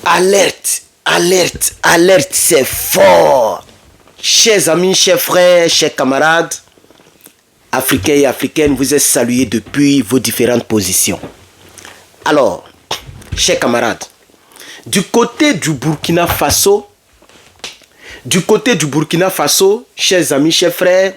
Alerte, alerte, alerte, c'est fort. Chers amis, chers frères, chers camarades, africains et africaines, vous êtes salués depuis vos différentes positions. Alors, chers camarades, du côté du Burkina Faso, chers amis, chers frères,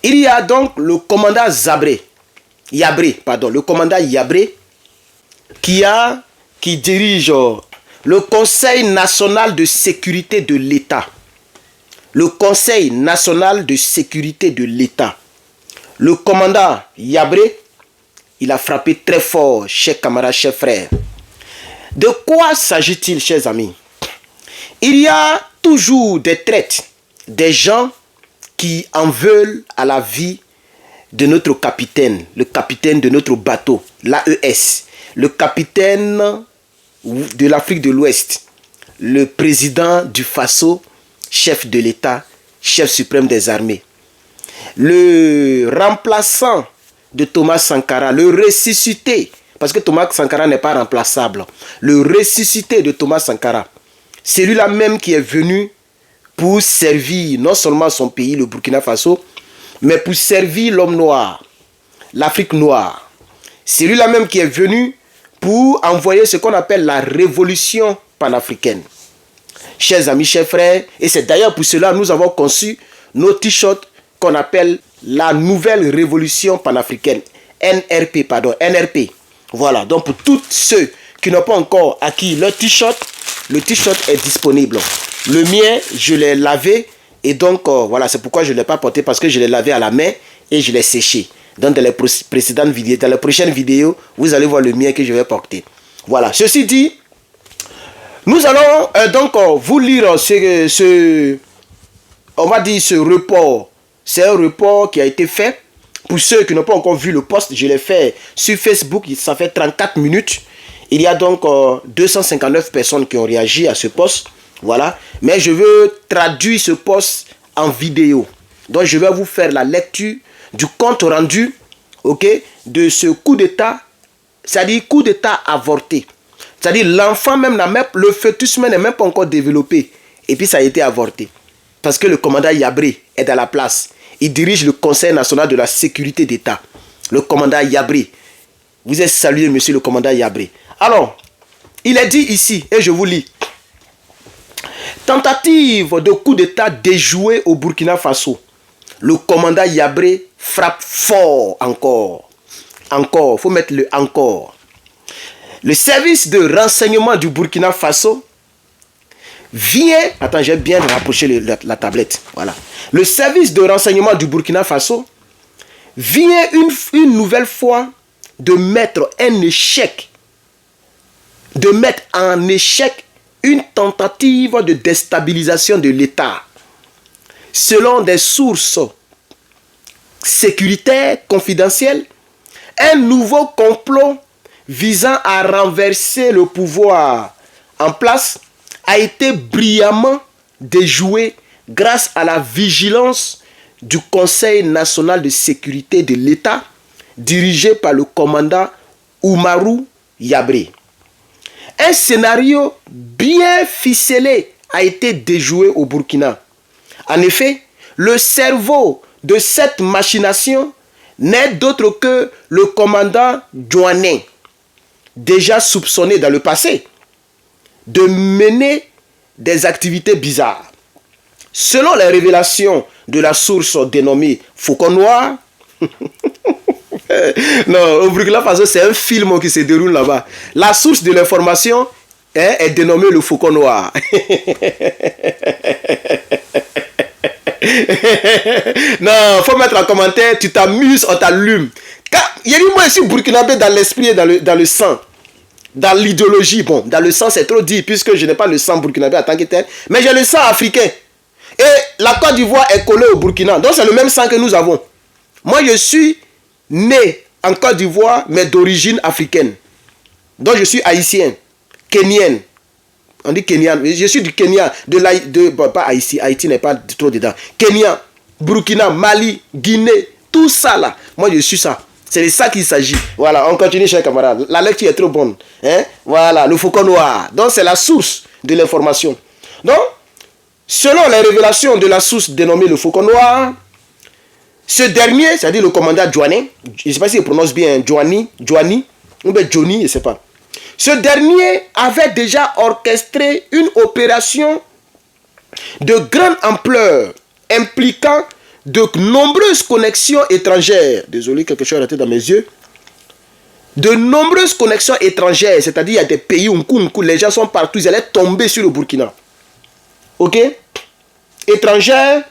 il y a donc le commandant Yabré, qui dirige le Conseil national de sécurité de l'État. Le Conseil national de sécurité de l'État. Le commandant Yabré, il a frappé très fort, chers camarades, chers frères. De quoi s'agit-il, chers amis? Il y a toujours des traites, des gens qui en veulent à la vie de notre capitaine, le capitaine de notre bateau, l'AES, le capitaine de l'Afrique de l'Ouest, le président du Faso, chef de l'État, chef suprême des armées, le remplaçant de Thomas Sankara, le ressuscité, parce que Thomas Sankara n'est pas remplaçable, le ressuscité de Thomas Sankara, c'est lui-là même qui est venu pour servir non seulement son pays, le Burkina Faso, mais pour servir l'homme noir, l'Afrique noire. C'est lui-là même qui est venu pour envoyer ce qu'on appelle la révolution panafricaine. Chers amis, chers frères, et c'est d'ailleurs pour cela que nous avons conçu nos t-shirts qu'on appelle la nouvelle révolution panafricaine, NRP. Voilà, donc pour tous ceux qui n'ont pas encore acquis leur t-shirt, le t-shirt est disponible. Le mien, je l'ai lavé et donc voilà, c'est pourquoi je ne l'ai pas porté, parce que je l'ai lavé à la main et je l'ai séché. Donc dans les précédentes vidéos, dans les prochaines vidéos, vous allez voir le mien que je vais porter. Voilà, ceci dit, nous allons donc vous lire on va dire ce report. C'est un report qui a été fait. Pour ceux qui n'ont pas encore vu le post, je l'ai fait sur Facebook, ça fait 34 minutes. Il y a donc 259 personnes qui ont réagi à ce post. Voilà. Mais je veux traduire ce post en vidéo. Donc je vais vous faire la lecture du compte rendu, ok, de ce coup d'État, c'est-à-dire coup d'État avorté. C'est-à-dire l'enfant même, le fœtus même n'est même pas encore développé. Et puis ça a été avorté. Parce que le commandant Yabré est à la place. Il dirige le Conseil national de la sécurité d'État. Le commandant Yabré. Vous êtes salué, monsieur le commandant Yabré. Alors, il est dit ici, et je vous lis. Tentative de coup d'État déjouée au Burkina Faso. Le commandant Yabré frappe fort encore. Encore, il faut mettre le encore. Le service de renseignement du Burkina Faso vient... Attends, j'ai bien rapproché la tablette. Voilà. Le service de renseignement du Burkina Faso vient une nouvelle fois de mettre en échec une tentative de déstabilisation de l'État. Selon des sources sécuritaires confidentielles, un nouveau complot visant à renverser le pouvoir en place a été brillamment déjoué grâce à la vigilance du Conseil national de sécurité de l'État dirigé par le commandant Oumarou Yabré. Un scénario bien ficelé a été déjoué au Burkina. En effet, le cerveau de cette machination n'est d'autre que le commandant Douané, déjà soupçonné dans le passé de mener des activités bizarres. Selon les révélations de la source dénommée Faucon Noir, non, au Burkina Faso, c'est un film qui se déroule là-bas. La source de l'information est dénommée le Faucon Noir. Non, faut mettre en commentaire, tu t'amuses, on t'allume. Il y a moi ici burkinabé dans l'esprit et dans le sang. Dans l'idéologie, bon, dans le sang c'est trop dit puisque je n'ai pas le sang burkinabé en tant que tel, mais j'ai le sang africain. Et la Côte d'Ivoire est collée au Burkina, donc c'est le même sang que nous avons. Moi je suis né en Côte d'Ivoire, mais d'origine africaine. Donc je suis haïtien, kenyan. On dit kenyan, je suis du Kenya, bon, pas Haïti, Haïti n'est pas trop dedans. Kenya, Burkina, Mali, Guinée, tout ça là, moi je suis ça. C'est de ça qu'il s'agit. Voilà, on continue, chers camarades. La lecture est trop bonne. Hein? Voilà, le faucon noir. Donc, c'est la source de l'information. Donc, selon les révélations de la source dénommée le faucon noir, ce dernier, c'est-à-dire le commandant Joanny, je ne sais pas s'il prononce bien Joanny, ou bien Johnny, je ne sais pas. Ce dernier avait déjà orchestré une opération de grande ampleur impliquant de nombreuses connexions étrangères. Désolé, quelque chose a été dans mes yeux. De nombreuses connexions étrangères, c'est-à-dire il y a des pays où les gens sont partout, ils allaient tomber sur le Burkina. Ok? Étrangères,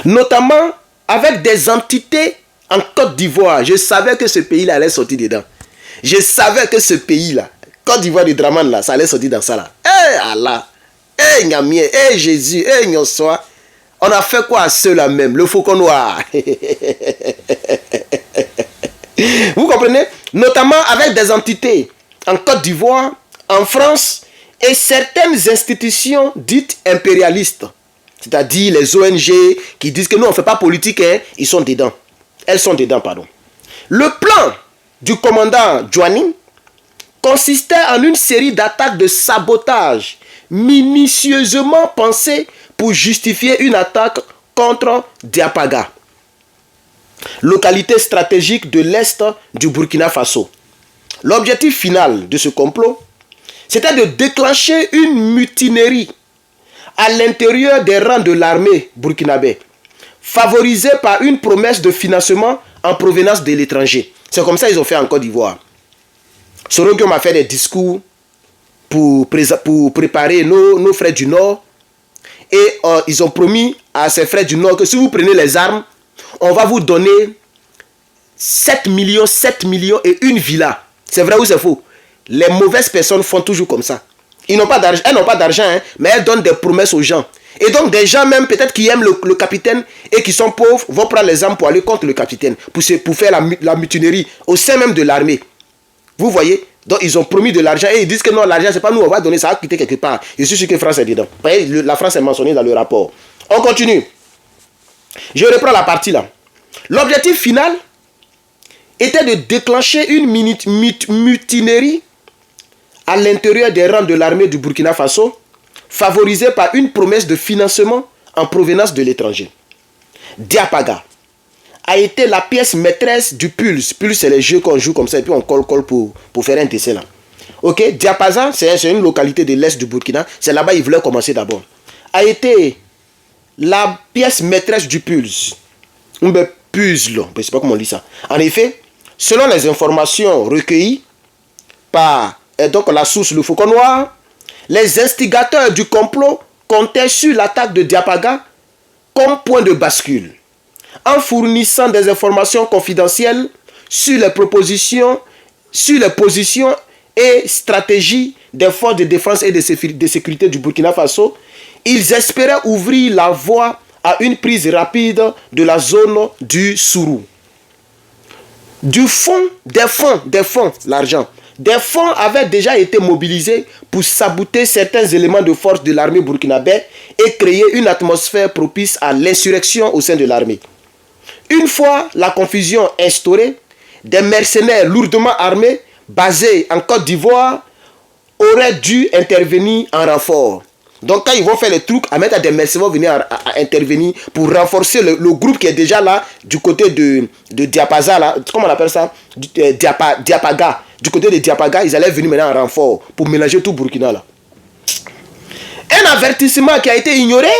notamment avec des entités en Côte d'Ivoire. Je savais que ce pays-là allait sortir dedans. Je savais que ce pays-là, Côte d'Ivoire du Draman, là, ça allait sortir dans ça là. Eh Allah! Eh Nyamie! Eh Jésus! Eh Nyonsoa! On a fait quoi à ceux-là même? Le faucon noir. Vous comprenez? Notamment avec des entités en Côte d'Ivoire, en France et certaines institutions dites impérialistes. C'est-à-dire les ONG qui disent que nous on ne fait pas politique, hein, ils sont dedans. Elles sont dedans, pardon. Le plan du commandant Joanny consistait en une série d'attaques de sabotage minutieusement pensées pour justifier une attaque contre Diapaga, localité stratégique de l'est du Burkina Faso. L'objectif final de ce complot, c'était de déclencher une mutinerie à l'intérieur des rangs de l'armée burkinabé, favorisée par une promesse de financement en provenance de l'étranger. C'est comme ça qu'ils ont fait en Côte d'Ivoire. Sorongiom a fait des discours pour préparer nos frères du Nord. Et ils ont promis à ces frères du Nord que si vous prenez les armes, on va vous donner 7 millions et une villa. C'est vrai ou c'est faux? Les mauvaises personnes font toujours comme ça. Elles n'ont pas d'argent, hein, mais elles donnent des promesses aux gens. Et donc des gens même peut-être qui aiment le capitaine et qui sont pauvres vont prendre les armes pour aller contre le capitaine, pour faire la mutinerie au sein même de l'armée. Vous voyez? Donc ils ont promis de l'argent et ils disent que non, l'argent c'est pas nous, on va donner, ça va quitter quelque part. Je suis sûr que France est dedans. Vous voyez, la France est mentionnée dans le rapport. On continue. Je reprends la partie là. L'objectif final était de déclencher une mutinerie à l'intérieur des rangs de l'armée du Burkina Faso, favorisée par une promesse de financement en provenance de l'étranger. Diapaga a été la pièce maîtresse du Pulse. Pulse, c'est les jeux qu'on joue comme ça et puis on colle pour faire un dessin là. Ok, Diapaga, c'est une localité de l'est du Burkina. C'est là-bas qu'ils voulaient commencer d'abord. A été la pièce maîtresse du Pulse. Puzzle, je ne sais pas comment on dit ça. En effet, selon les informations recueillies par donc la source le faucon noir, les instigateurs du complot comptaient sur l'attaque de Diapaga comme point de bascule, en fournissant des informations confidentielles sur les positions et stratégies des forces de défense et de sécurité du Burkina Faso. Ils espéraient ouvrir la voie à une prise rapide de la zone du Sourou. Des fonds, l'argent. Des fonds avaient déjà été mobilisés pour saboter certains éléments de force de l'armée burkinabé et créer une atmosphère propice à l'insurrection au sein de l'armée. Une fois la confusion instaurée, des mercenaires lourdement armés, basés en Côte d'Ivoire, auraient dû intervenir en renfort. Donc quand ils vont faire les trucs, à mettre des mercenaires venir à intervenir pour renforcer le groupe qui est déjà là, du côté de Diapaza, là, comment on appelle ça? Diapaga. Du côté de Diapaga, ils allaient venir maintenant en renfort pour mélanger tout Burkina là. Un avertissement qui a été ignoré,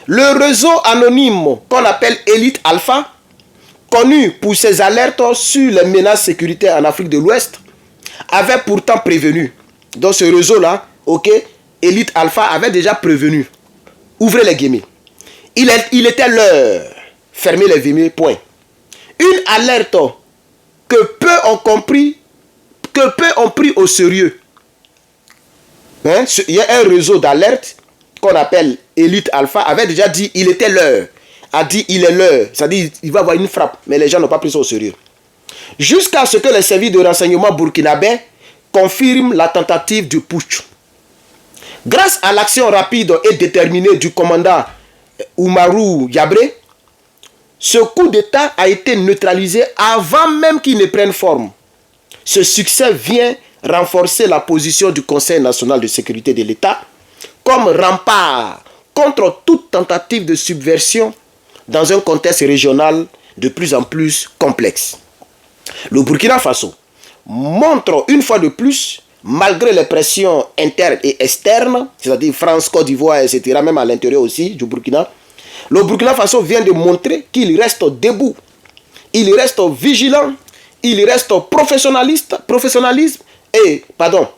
le réseau anonyme qu'on appelle Elite Alpha, connu pour ses alertes sur les menaces sécuritaires en Afrique de l'Ouest, avait pourtant prévenu. Dans ce réseau-là, ok, Elite Alpha avait déjà prévenu. Ouvrez les guillemets. Il était l'heure. Fermez les guillemets, point. Une alerte que peu ont pris au sérieux. Hein? Il y a un réseau d'alerte qu'on appelle Elite Alpha, avait déjà dit il était l'heure. A dit il est l'heure. C'est-à-dire il va y avoir une frappe. Mais les gens n'ont pas pris ça au sérieux. Jusqu'à ce que les services de renseignement burkinabé confirment la tentative du putsch. Grâce à l'action rapide et déterminée du commandant Oumarou Yabré, Ce coup d'État a été neutralisé avant même qu'il ne prenne forme. Ce succès vient renforcer la position du Conseil national de sécurité de l'État comme rempart contre toute tentative de subversion dans un contexte régional de plus en plus complexe. Le Burkina Faso montre une fois de plus, malgré les pressions internes et externes, c'est-à-dire France, Côte d'Ivoire, etc., même à l'intérieur aussi du Burkina, le Burkina Faso vient de montrer qu'il reste debout, il reste vigilant, il reste professionnalisme et, pardon,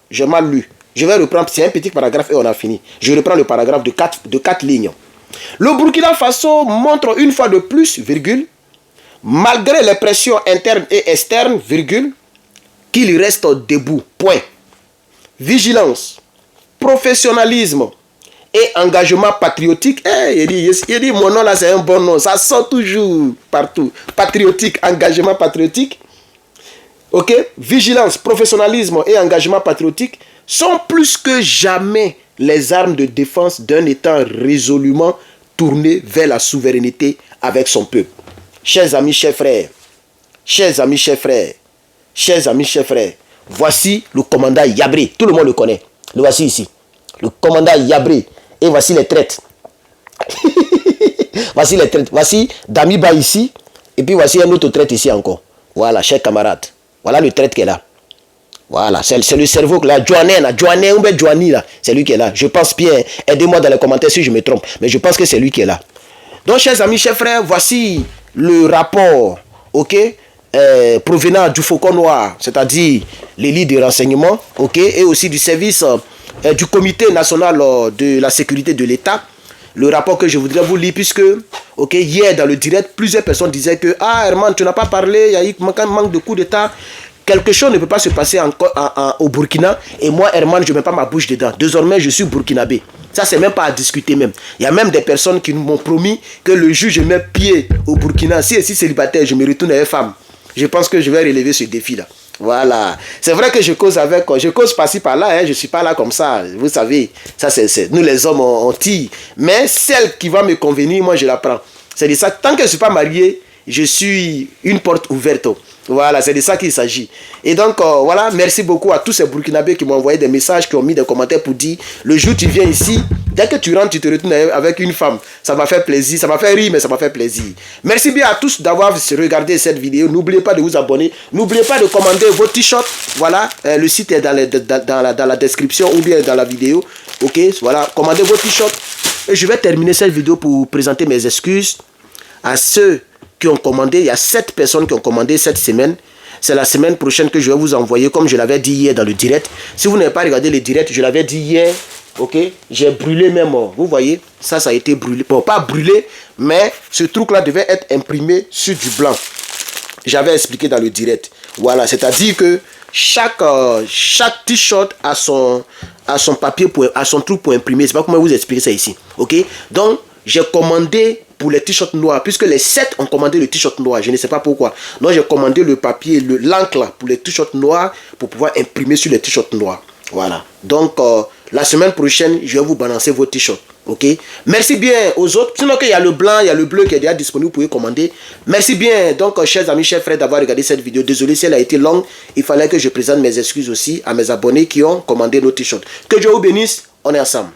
j'ai mal lu. Je vais reprendre, c'est un petit paragraphe et on a fini. Je reprends le paragraphe de 4 lignes. Le Burkina Faso montre une fois de plus, virgule, malgré les pressions internes et externes, virgule, qu'il reste debout, point. Vigilance, professionnalisme et engagement patriotique. Il dit, mon nom là c'est un bon nom, ça sort toujours partout. Patriotique, engagement patriotique. Ok, vigilance, professionnalisme et engagement patriotique sont plus que jamais les armes de défense d'un État résolument tourné vers la souveraineté avec son peuple. Chers amis, chers frères, chers amis, chers frères, chers amis, chers frères, voici le commandant Yabré. Tout le monde le connaît. Le voici ici. Le commandant Yabré. Et voici les traites. Voici les traites. Voici Damiba ici. Et puis voici un autre traite ici encore. Voilà, chers camarades. Voilà le traite qui est là. Voilà, c'est le cerveau là. Joanné, là. C'est lui qui est là. Je pense bien. Aidez-moi dans les commentaires si je me trompe. Mais je pense que c'est lui qui est là. Donc, chers amis, chers frères, voici le rapport, ok, provenant du Faucon Noir, c'est-à-dire l'élite de renseignement, ok, et aussi du service du Comité national de la sécurité de l'État. Le rapport que je voudrais vous lire, puisque, ok, hier dans le direct, plusieurs personnes disaient que, ah, Herman, tu n'as pas parlé, il y a eu un manque de coup d'État. Quelque chose ne peut pas se passer au Burkina. Et moi, Herman, je ne mets pas ma bouche dedans. Désormais, je suis burkinabé. Ça, c'est même pas à discuter même. Il y a même des personnes qui m'ont promis que le jour où je mets pied au Burkina, si je suis célibataire, je me retourne avec femme. Je pense que je vais relever ce défi-là. Voilà. C'est vrai que je cause par-ci par-là, hein. Je ne suis pas là comme ça. Vous savez, ça c'est nous les hommes, on tire. Mais celle qui va me convenir, moi, je la prends. C'est de ça. Tant que je ne suis pas marié, je suis une porte ouverte. Voilà, c'est de ça qu'il s'agit. Et donc, voilà, merci beaucoup à tous ces Burkinabés qui m'ont envoyé des messages, qui ont mis des commentaires pour dire, le jour où tu viens ici, dès que tu rentres, tu te retournes avec une femme. Ça m'a fait plaisir, ça m'a fait rire, mais ça m'a fait plaisir. Merci bien à tous d'avoir regardé cette vidéo. N'oubliez pas de vous abonner. N'oubliez pas de commander vos t-shirts. Voilà, le site est dans la description ou bien dans la vidéo. Ok, voilà, commandez vos t-shirts. Et je vais terminer cette vidéo pour présenter mes excuses à ceux qui ont commandé. Il y a 7 personnes qui ont commandé cette semaine. C'est la semaine prochaine que je vais vous envoyer, comme je l'avais dit hier dans le direct. Si vous n'avez pas regardé le direct, je l'avais dit hier. Ok, j'ai brûlé même. Vous voyez, ça a été brûlé. Bon, pas brûlé, mais ce truc-là devait être imprimé sur du blanc. J'avais expliqué dans le direct. Voilà, c'est-à-dire que chaque t-shirt a son papier, a son truc pour imprimer. C'est pas comment vous expliquer ça ici. Ok, donc j'ai commandé pour les t-shirts noirs, puisque les 7 ont commandé le t-shirt noir, je ne sais pas pourquoi. Donc j'ai commandé le papier, l'encre pour les t-shirts noirs, pour pouvoir imprimer sur les t-shirts noirs. Voilà. Donc la semaine prochaine, je vais vous balancer vos t-shirts. Ok. Merci bien aux autres. Sinon qu'il y a le blanc, il y a le bleu qui est déjà disponible, vous pouvez commander. Merci bien, donc chers amis, chers frères, d'avoir regardé cette vidéo. Désolé si elle a été longue. Il fallait que je présente mes excuses aussi à mes abonnés qui ont commandé nos t-shirts. Que Dieu vous bénisse. On est ensemble.